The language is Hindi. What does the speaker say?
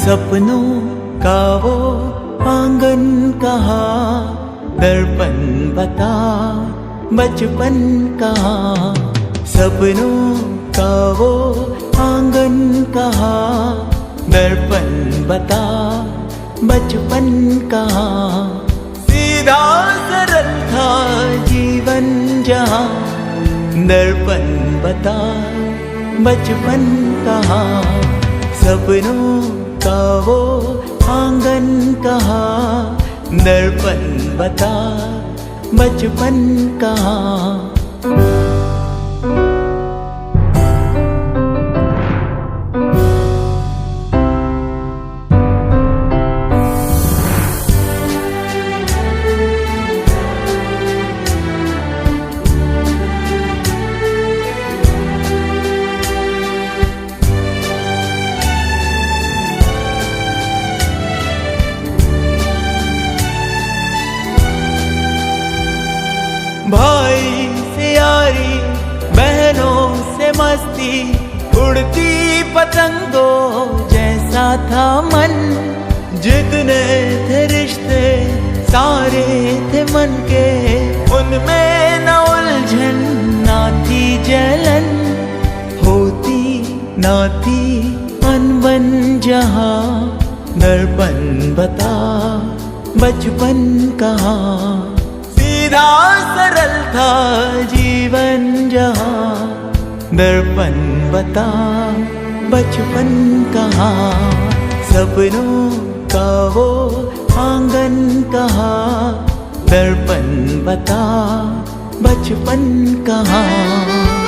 सपनों का वो आंगन कहाँ, दर्पण बता बचपन कहाँ। सपनों का वो आंगन कहाँ, दर्पण बता बचपन कहाँ। सीधा सरल था जीवन जहाँ, दर्पण बता बचपन कहाँ। सपनों का वो आंगन कहाँ, दर्पण बता बचपन कहाँ। भाई से यारी, बहनों से मस्ती, उड़ती पतंगों जैसा था मन। जितने थे रिश्ते सारे थे मन के, उनमें न उलझन ना थी जलन। होती ना थी अनबन जहाँ, दर्पण बता बचपन कहाँ। सीधा सरल था जीवन जहाँ, दर्पण बता बचपन कहाँ। सपनों का वो आंगन कहाँ, दर्पण बता बचपन कहाँ।